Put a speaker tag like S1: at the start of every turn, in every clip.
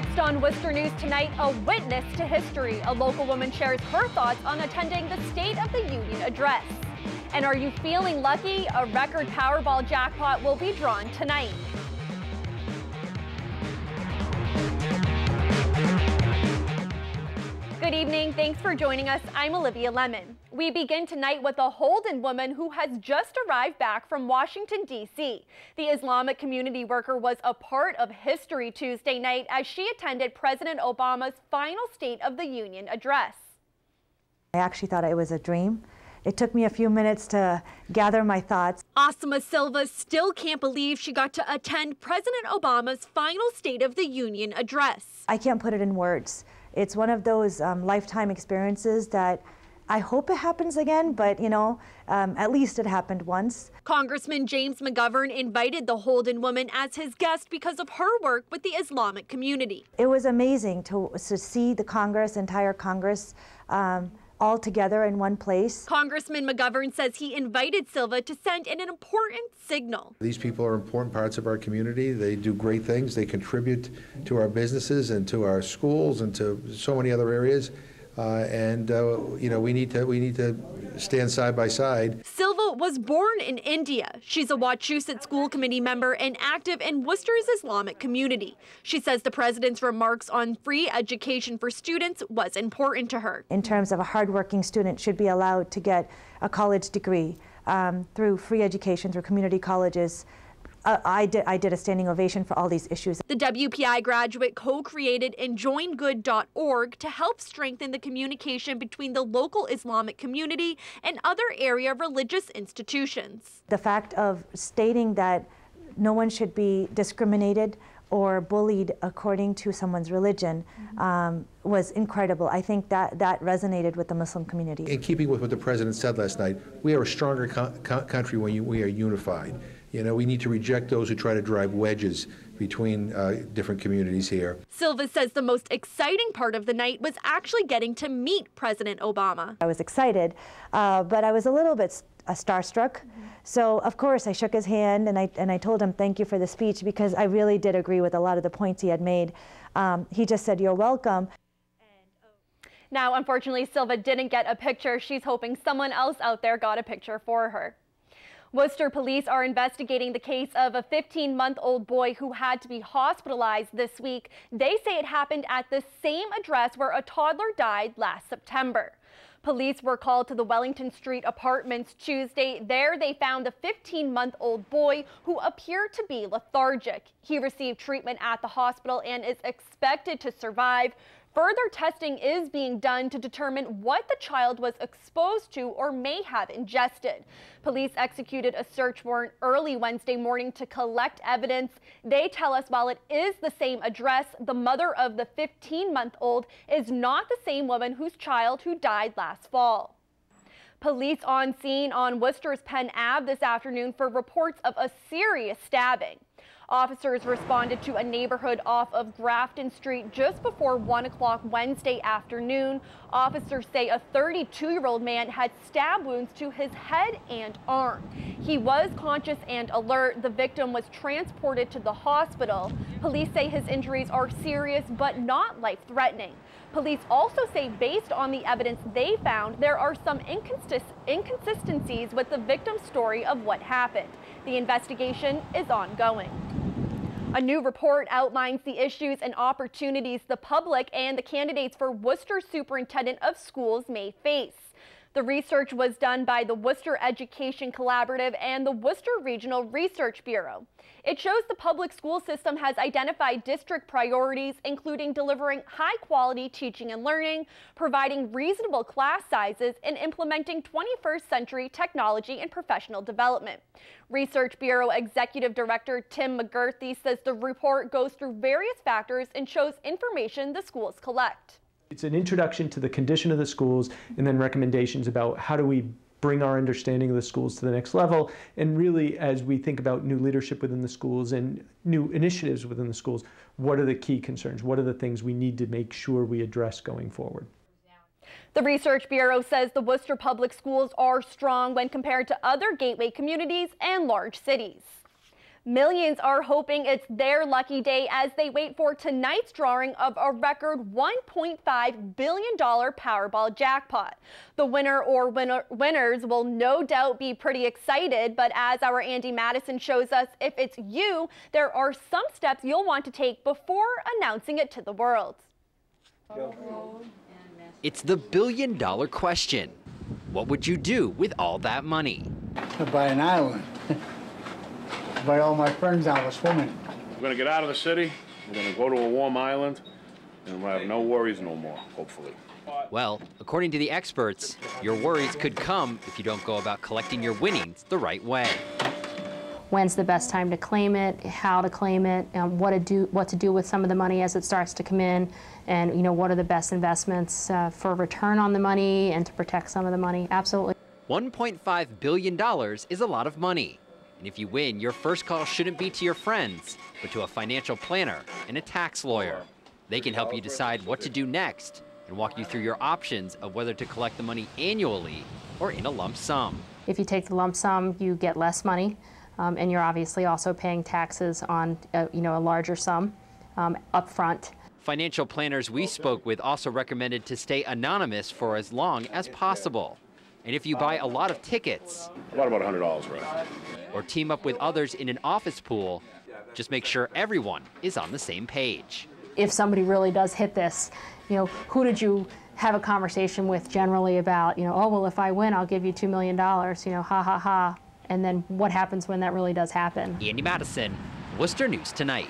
S1: Next on Worcester News Tonight, a witness to history. A local woman shares her thoughts on attending the State of the Union address. And are you feeling lucky? A record Powerball jackpot will be drawn tonight. Good evening. Thanks for joining us. I'm Olivia Lemon. We begin tonight with a Holden woman who has just arrived back from Washington, D.C. The Islamic community worker was a part of history Tuesday night as she attended President Obama's final State of the Union address.
S2: I actually thought it was a dream. It took me a few minutes to gather my thoughts.
S1: Asma Silva still can't believe she got to attend President Obama's final State of the Union address.
S2: I can't put it in words. It's one of those lifetime experiences that I hope it happens again, but you know, at least it happened once.
S1: Congressman James McGovern invited the Holden woman as his guest because of her work with the Islamic community.
S2: It was amazing to see the Congress, entire Congress, all together in one place.
S1: Congressman McGovern says he invited Silva to send an important signal.
S3: These people are important parts of our community. They do great things. They contribute to our businesses and to our schools and to so many other areas. You know, we need to stand side by side.
S1: Silva was born in India. She's a Wachusett School Committee member and active in Worcester's Islamic community. She says the president's remarks on free education for students was important to her.
S2: In terms of a hardworking student should be allowed to get a college degree through free education through community colleges. I did a standing ovation for all these issues.
S1: The WPI graduate co-created enjoyinggood.org to help strengthen the communication between the local Islamic community and other area religious institutions.
S2: The fact of stating that no one should be discriminated or bullied according to someone's religion was incredible. I think that resonated with the Muslim community.
S3: In keeping with what the president said last night, we are a stronger country when we are unified. You know, we need to reject those who try to drive wedges between different communities here.
S1: Silva says the most exciting part of the night was actually getting to meet President Obama.
S2: I was excited, but I was a little bit starstruck. So of course I shook his hand and I told him thank you for the speech because I really did agree with a lot of the points he had made. He just said, "You're welcome."
S1: Now, unfortunately, Silva didn't get a picture. She's hoping someone else out there got a picture for her. Worcester police are investigating the case of a 15-month-old boy who had to be hospitalized this week. They say it happened at the same address where a toddler died last September. Police were called to the Wellington Street apartments Tuesday. There they found the 15-month-old boy who appeared to be lethargic. He received treatment at the hospital and is expected to survive. Further testing is being done to determine what the child was exposed to or may have ingested. Police executed a search warrant early Wednesday morning to collect evidence. They tell us while it is the same address, the mother of the 15-month-old is not the same woman whose child who died last fall. Police on scene on Worcester's Penn Ave this afternoon for reports of a serious stabbing. Officers responded to a neighborhood off of Grafton Street just before 1 o'clock Wednesday afternoon. Officers say a 32-year-old man had stab wounds to his head and arm. He was conscious and alert. The victim was transported to the hospital. Police say his injuries are serious but not life-threatening. Police also say based on the evidence they found, there are some inconsistencies with the victim's story of what happened. The investigation is ongoing. A new report outlines the issues and opportunities the public and the candidates for Worcester Superintendent of Schools may face. The research was done by the Worcester Education Collaborative and the Worcester Regional Research Bureau. It shows the public school system has identified district priorities, including delivering high-quality teaching and learning, providing reasonable class sizes, and implementing 21st century technology and professional development. Research Bureau Executive Director Tim McGurthy says the report goes through various factors and shows information the schools collect.
S4: It's an introduction to the condition of the schools and then recommendations about how do we bring our understanding of the schools to the next level. And really, as we think about new leadership within the schools and new initiatives within the schools, what are the key concerns? What are the things we need to make sure we address going forward?
S1: The Research Bureau says the Worcester Public Schools are strong when compared to other gateway communities and large cities. Millions are hoping it's their lucky day as they wait for tonight's drawing of a record $1.5 billion Powerball jackpot. The winner or winners will no doubt be pretty excited, but as our Andy Madison shows us, if it's you, there are some steps you'll want to take before announcing it to the world.
S5: It's the billion-dollar question. What would you do with all that money?
S6: I'd buy an island. Invite all my friends out with swimming.
S7: We're gonna get out of the city, we're gonna go to a warm island, and we'll have no worries no more, hopefully.
S5: Well, according to the experts, your worries could come if you don't go about collecting your winnings the right way.
S8: When's the best time to claim it, how to claim it, what to do with some of the money as it starts to come in, and what are the best investments for return on the money and to protect some of the money. Absolutely.
S5: $1.5 billion is a lot of money. And if you win, your first call shouldn't be to your friends, but to a financial planner and a tax lawyer. They can help you decide what to do next and walk you through your options of whether to collect the money annually or in a lump sum.
S8: If you take the lump sum, you get less money, and you're obviously also paying taxes on a larger sum up front.
S5: Financial planners we spoke with also recommended to stay anonymous for as long as possible. And if you buy a lot of tickets,
S7: About $100, right?
S5: or team up with others in an office pool, just make sure everyone is on the same page.
S8: If somebody really does hit this, who did you have a conversation with generally about, oh, well, if I win, I'll give you $2 million, ha, ha, ha. And then what happens when that really does happen?
S5: Andy Madison, Worcester News Tonight.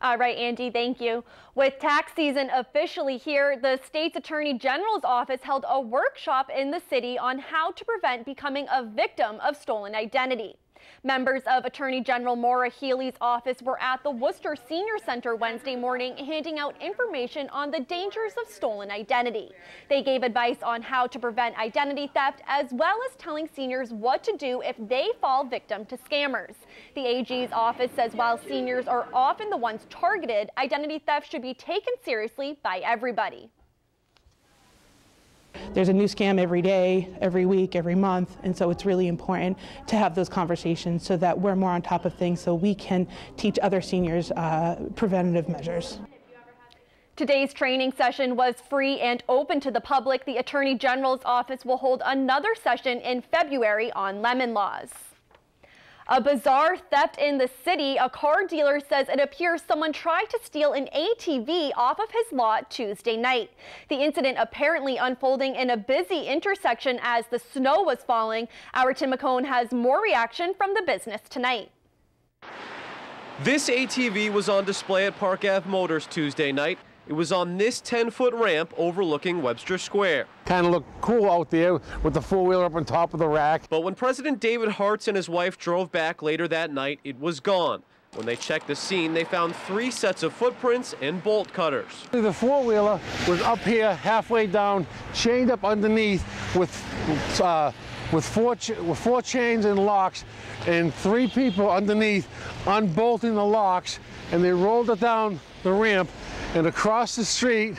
S1: All right, Andy, thank you. With tax season officially here, the state's Attorney General's office held a workshop in the city on how to prevent becoming a victim of stolen identity. Members of Attorney General Maura Healey's office were at the Worcester Senior Center Wednesday morning handing out information on the dangers of stolen identity. They gave advice on how to prevent identity theft as well as telling seniors what to do if they fall victim to scammers. The AG's office says while seniors are often the ones targeted, identity theft should be taken seriously by everybody.
S9: There's a new scam every day, every week, every month, and so it's really important to have those conversations so that we're more on top of things so we can teach other seniors preventative measures.
S1: Today's training session was free and open to the public. The Attorney General's office will hold another session in February on lemon laws. A bizarre theft in the city. A car dealer says it appears someone tried to steal an ATV off of his lot Tuesday night. The incident apparently unfolding in a busy intersection as the snow was falling. Our Tim McCone has more reaction from the business tonight.
S10: This ATV was on display at Park Ave Motors Tuesday night. It was on this 10-foot ramp overlooking Webster Square.
S11: Kind of looked cool out there with the four-wheeler up on top of the rack.
S10: But when President David Hartz and his wife drove back later that night, it was gone. When they checked the scene, they found 3 sets of footprints and bolt cutters.
S11: The four-wheeler was up here, halfway down, chained up underneath with 4 chains and locks, and 3 people underneath unbolting the locks, and they rolled it down the ramp and across the street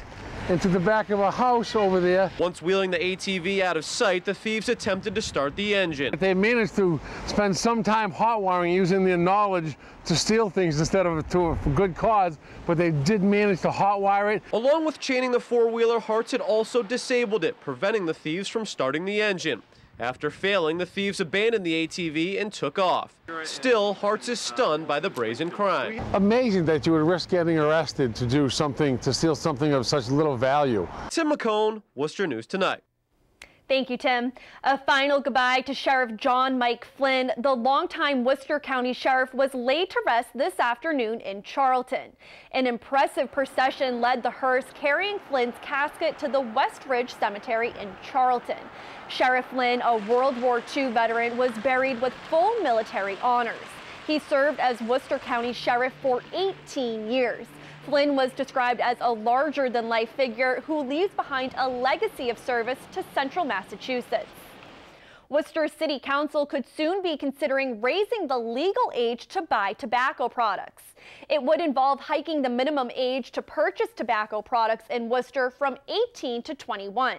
S11: into the back of a house over there.
S10: Once wheeling the ATV out of sight, the thieves attempted to start the engine.
S11: They managed to spend some time hot wiring using their knowledge to steal things instead of to a good cause, but they did manage to hot wire it.
S10: Along with chaining the four-wheeler, Hartz had also disabled it, preventing the thieves from starting the engine. After failing, the thieves abandoned the ATV and took off. Still, Hartz is stunned by the brazen crime.
S11: Amazing that you would risk getting arrested to do something, to steal something of such little value.
S10: Tim McCone, Worcester News Tonight.
S1: Thank you, Tim. A final goodbye to Sheriff John Mike Flynn. The longtime Worcester County Sheriff was laid to rest this afternoon in Charlton. An impressive procession led the hearse carrying Flynn's casket to the West Ridge Cemetery in Charlton. Sheriff Flynn, a World War II veteran, was buried with full military honors. He served as Worcester County Sheriff for 18 years. Flynn was described as a larger-than-life figure who leaves behind a legacy of service to central Massachusetts. Worcester City Council could soon be considering raising the legal age to buy tobacco products. It would involve hiking the minimum age to purchase tobacco products in Worcester from 18 to 21.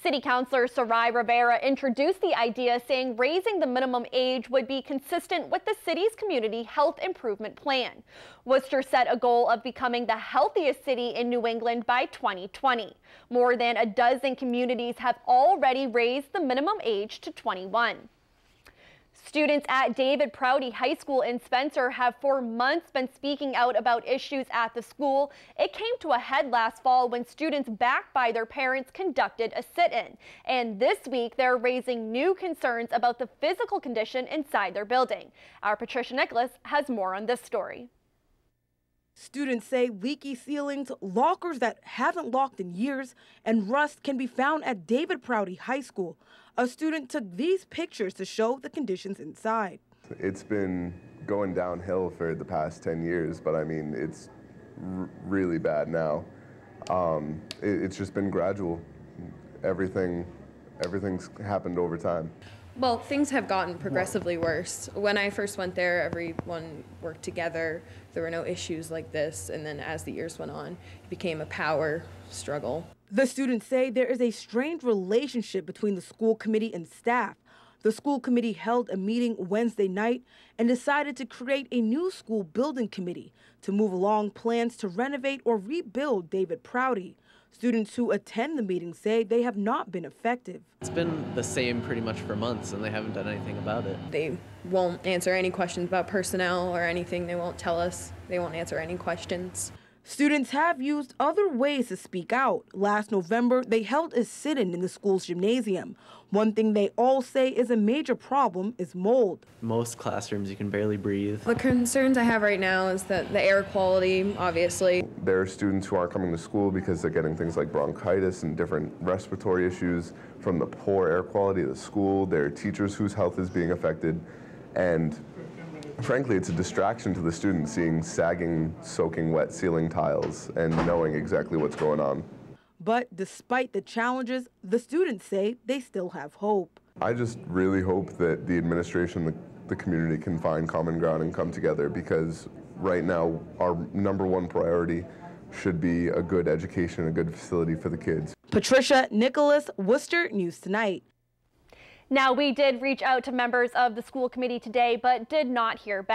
S1: City Councilor Sarai Rivera introduced the idea, saying raising the minimum age would be consistent with the city's community health improvement plan. Worcester set a goal of becoming the healthiest city in New England by 2020. More than a dozen communities have already raised the minimum age to 21. Students at David Prouty High School in Spencer have for months been speaking out about issues at the school. It came to a head last fall when students backed by their parents conducted a sit-in. And this week they're raising new concerns about the physical condition inside their building. Our Patricia Nicholas has more on this story.
S12: Students say leaky ceilings, lockers that haven't locked in years, and rust can be found at David Prouty High School. A student took these pictures to show the conditions inside.
S13: It's been going downhill for the past 10 years, but I mean, it's really bad now. It's just been gradual. Everything's happened over time.
S14: Well, things have gotten progressively worse. When I first went there, everyone worked together. There were no issues like this. And then as the years went on, it became a power struggle.
S12: The students say there is a strained relationship between the school committee and staff. The school committee held a meeting Wednesday night and decided to create a new school building committee to move along plans to renovate or rebuild David Prouty. Students who attend the meeting say they have not been effective.
S15: It's been the same pretty much for months, and they haven't done anything about it.
S14: They won't answer any questions about personnel or anything. They won't tell us. They won't answer any questions.
S12: Students have used other ways to speak out. Last November, they held a sit-in in the school's gymnasium. One thing they all say is a major problem is mold.
S15: Most classrooms, you can barely breathe.
S14: The concerns I have right now is that the air quality, obviously.
S13: There are students who aren't coming to school because they're getting things like bronchitis and different respiratory issues from the poor air quality of the school. There are teachers whose health is being affected. And frankly, it's a distraction to the students seeing sagging, soaking wet ceiling tiles and knowing exactly what's going on.
S12: But despite the challenges, the students say they still have hope.
S13: I just really hope that the administration, the community can find common ground and come together, because right now our #1 priority should be a good education, a good facility for the kids.
S12: Patricia Nicholas, Worcester News Tonight.
S1: Now, we did reach out to members of the school committee today, but did not hear back.